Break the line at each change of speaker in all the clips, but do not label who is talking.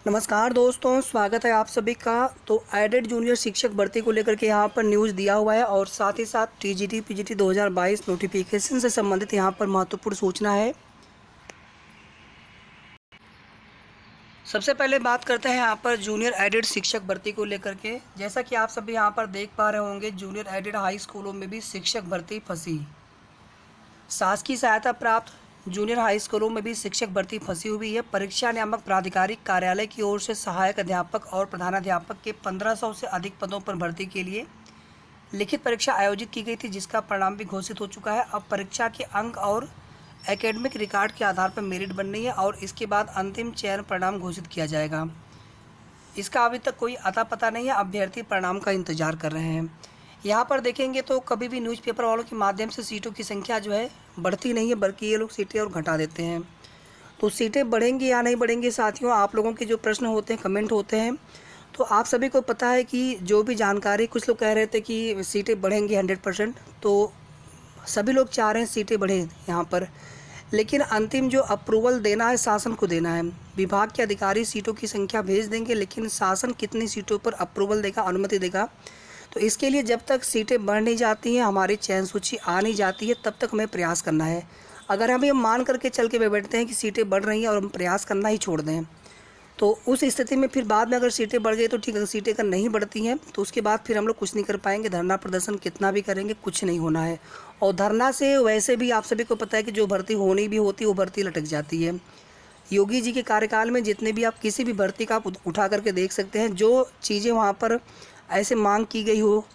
नमस्कार दोस्तों, स्वागत है आप सभी का। तो एडेड जूनियर शिक्षक भर्ती को लेकर के यहाँ पर न्यूज़ दिया हुआ है और साथ ही साथ टीजीटी पीजीटी 2022 नोटिफिकेशन से संबंधित यहाँ पर महत्वपूर्ण सूचना है। सबसे पहले बात करते हैं यहाँ पर जूनियर एडेड शिक्षक भर्ती को लेकर के। जैसा कि आप सभी यहाँ पर देख पा रहे होंगे, जूनियर एडेड हाई स्कूलों में भी शिक्षक भर्ती फंसी। शासकीय सहायता प्राप्त जूनियर हाई स्कूलों में भी शिक्षक भर्ती फंसी हुई है। परीक्षा नियामक प्राधिकारी कार्यालय की ओर से सहायक अध्यापक और प्रधानाध्यापक के 1500 से अधिक पदों पर भर्ती के लिए लिखित परीक्षा आयोजित की गई थी, जिसका परिणाम भी घोषित हो चुका है। अब परीक्षा के अंक और एकेडमिक रिकॉर्ड के आधार पर मेरिट बननी है और इसके बाद अंतिम चयन परिणाम घोषित किया जाएगा। इसका अभी तक कोई अता पता नहीं है, अभ्यर्थी परिणाम का इंतजार कर रहे हैं। यहाँ पर देखेंगे तो कभी भी न्यूज़पेपर वालों के माध्यम से सीटों की संख्या जो है बढ़ती नहीं है, बल्कि ये लोग सीटें और घटा देते हैं। तो सीटें बढ़ेंगी या नहीं बढ़ेंगी साथियों, आप लोगों के जो प्रश्न होते हैं, कमेंट होते हैं, तो आप सभी को पता है कि जो भी जानकारी, कुछ लोग कह रहे थे कि सीटें बढ़ेंगी 100%, तो सभी लोग चाह रहे हैं सीटें बढ़ें यहाँ पर, लेकिन अंतिम जो अप्रूवल देना है शासन को देना है। विभाग के अधिकारी सीटों की संख्या भेज देंगे, लेकिन शासन कितनी सीटों पर अप्रूवल देगा, अनुमति देगा, तो इसके लिए जब तक सीटें बढ़ नहीं जाती हैं, हमारी चयन सूची आ नहीं जाती है, तब तक हमें प्रयास करना है। अगर हम ये मान करके चल के बैठते हैं कि सीटें बढ़ रही हैं और हम प्रयास करना ही छोड़ दें, तो उस स्थिति में फिर बाद में अगर सीटें बढ़ गई तो ठीक है, सीटें अगर नहीं बढ़ती हैं तो उसके बाद फिर हम लोग कुछ नहीं कर पाएंगे। धरना प्रदर्शन कितना भी करेंगे, कुछ नहीं होना है। और धरना से वैसे भी आप सभी को पता है कि जो भर्ती होनी भी होती है वो भर्ती लटक जाती है। योगी जी के कार्यकाल में जितने भी आप किसी भी भर्ती का आप उठा करके देख सकते हैं, जो चीज़ें वहाँ पर ऐसे मांग की गई हो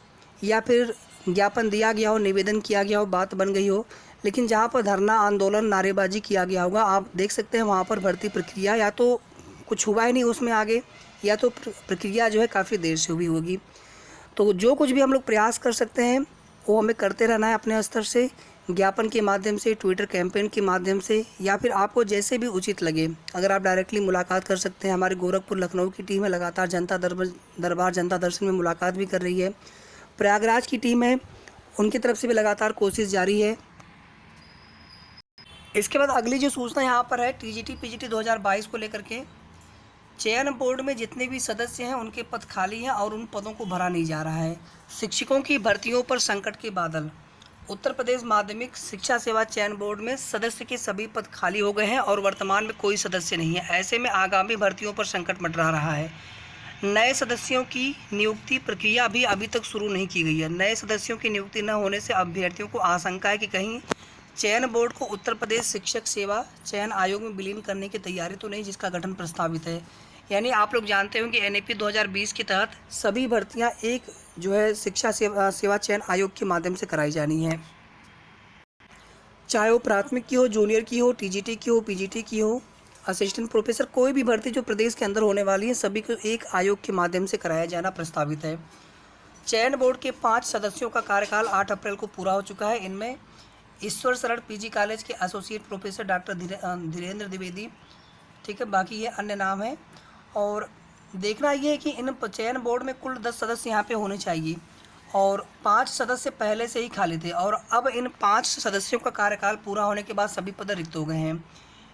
या फिर ज्ञापन दिया गया हो, निवेदन किया गया हो, बात बन गई हो, लेकिन जहाँ पर धरना, आंदोलन, नारेबाजी किया गया होगा, आप देख सकते हैं वहाँ पर भर्ती प्रक्रिया या तो कुछ हुआ ही नहीं उसमें आगे, या तो प्रक्रिया जो है काफ़ी देर से हुई होगी। तो जो कुछ भी हम लोग प्रयास कर सकते हैं वो हमें करते रहना है अपने स्तर से, ज्ञापन के माध्यम से, ट्विटर कैंपेन के माध्यम से, या फिर आपको जैसे भी उचित लगे। अगर आप डायरेक्टली मुलाकात कर सकते हैं, हमारे गोरखपुर लखनऊ की टीम है, लगातार जनता दरबार जनता दर्शन में मुलाकात भी कर रही है। प्रयागराज की टीम है, उनकी तरफ से भी लगातार कोशिश जारी है। इसके बाद अगली जो सूचना यहाँ पर है टीजीटी पीजीटी 2022 को लेकर के। चयन बोर्ड में जितने भी सदस्य हैं उनके पद खाली हैं और उन पदों को भरा नहीं जा रहा है। शिक्षकों की भर्तियों पर संकट के बादल। उत्तर प्रदेश माध्यमिक शिक्षा सेवा चयन बोर्ड में सदस्य के सभी पद खाली हो गए हैं और वर्तमान में कोई सदस्य नहीं है। ऐसे में आगामी भर्तियों पर संकट मंडरा रहा है। नए सदस्यों की नियुक्ति प्रक्रिया भी अभी तक शुरू नहीं की गई है। नए सदस्यों की नियुक्ति न होने से अभ्यर्थियों को आशंका है कि कहीं चयन बोर्ड को उत्तर प्रदेश शिक्षक सेवा चयन आयोग में विलीन करने की तैयारी तो नहीं, जिसका गठन प्रस्तावित है। यानी आप लोग जानते होंगे एनएपी 2020 के तहत सभी भर्तियां एक जो है शिक्षा सेवा चयन आयोग के माध्यम से कराई जानी है, चाहे वो प्राथमिक की हो, जूनियर की हो, टीजीटी की हो, पीजीटी की हो, असिस्टेंट प्रोफेसर, कोई भी भर्ती जो प्रदेश के अंदर होने वाली है सभी को एक आयोग के माध्यम से कराया जाना प्रस्तावित है। चयन बोर्ड के 5 सदस्यों का कार्यकाल 8 अप्रैल को पूरा हो चुका है। इनमें ईश्वर शरण पीजी कॉलेज के associate professor doctor Dhirendra Dwivedi, ठीक है, बाकी ये अन्य नाम है। और देखना ये है कि इन चयन बोर्ड में कुल 10 सदस्य यहाँ पे होने चाहिए और 5 सदस्य पहले से ही खाली थे और अब इन 5 सदस्यों का कार्यकाल पूरा होने के बाद सभी पद रिक्त हो गए हैं।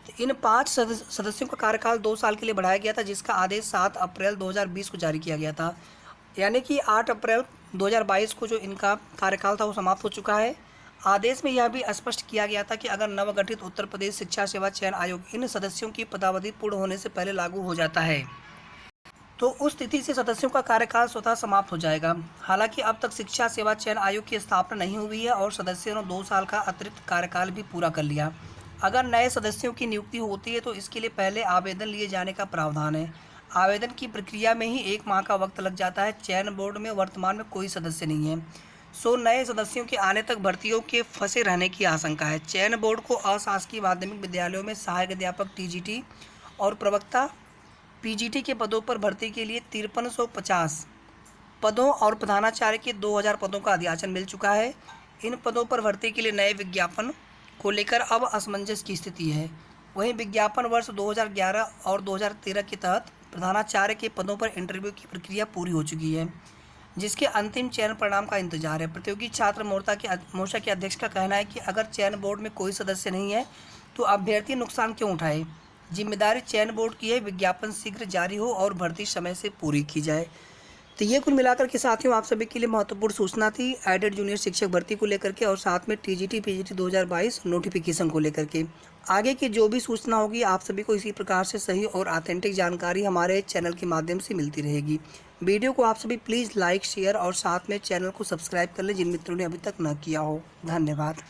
तो इन 5 सदस्यों का कार्यकाल 2 साल के लिए बढ़ाया गया था, जिसका आदेश 7 अप्रैल 2020 को जारी किया गया था। यानी कि 8 अप्रैल 2022 को जो इनका कार्यकाल था वो समाप्त हो चुका है। आदेश में यह भी स्पष्ट किया गया था कि अगर नवगठित उत्तर प्रदेश शिक्षा सेवा चयन आयोग इन सदस्यों की पदावधि पूर्ण होने से पहले लागू हो जाता है तो उस तिथि से सदस्यों का कार्यकाल स्वतः समाप्त हो जाएगा। हालांकि अब तक शिक्षा सेवा चयन आयोग की स्थापना नहीं हुई है और सदस्यों ने 2 साल का अतिरिक्त कार्यकाल भी पूरा कर लिया। अगर नए सदस्यों की नियुक्ति होती है तो इसके लिए पहले आवेदन लिए जाने का प्रावधान है। आवेदन की प्रक्रिया में ही 1 माह का वक्त लग जाता है। चयन बोर्ड में वर्तमान में कोई सदस्य नहीं है, सो नए सदस्यों के आने तक भर्तियों के फंसे रहने की आशंका है। चयन बोर्ड को अशासकीय माध्यमिक विद्यालयों में सहायक अध्यापक टीजीटी और प्रवक्ता पीजीटी के पदों पर भर्ती के लिए 5350 पदों और प्रधानाचार्य के 2000 पदों का अध्याचन मिल चुका है। इन पदों पर भर्ती के लिए नए विज्ञापन को लेकर अब असमंजस की स्थिति है। वहीं विज्ञापन वर्ष 2011 और 2013 के तहत प्रधानाचार्य के पदों पर इंटरव्यू की प्रक्रिया पूरी हो चुकी है, जिसके अंतिम चयन परिणाम का इंतजार है। प्रतियोगी छात्र मोर्चा के अध्यक्ष का कहना है कि अगर चयन बोर्ड में कोई सदस्य नहीं है तो अभ्यर्थी नुकसान क्यों उठाए, जिम्मेदारी चयन बोर्ड की है, विज्ञापन शीघ्र जारी हो और भर्ती समय से पूरी की जाए। तो ये कुल मिलाकर के साथियों आप सभी के लिए महत्वपूर्ण सूचना थी एडेड जूनियर शिक्षक भर्ती को लेकर के, और साथ में टीजीटी पीजीटी 2022 नोटिफिकेशन को लेकर के। आगे की जो भी सूचना होगी आप सभी को इसी प्रकार से सही और ऑथेंटिक जानकारी हमारे चैनल के माध्यम से मिलती रहेगी। वीडियो को आप सभी प्लीज़ लाइक शेयर और साथ में चैनल को सब्सक्राइब कर लें जिन मित्रों ने अभी तक न किया हो। धन्यवाद।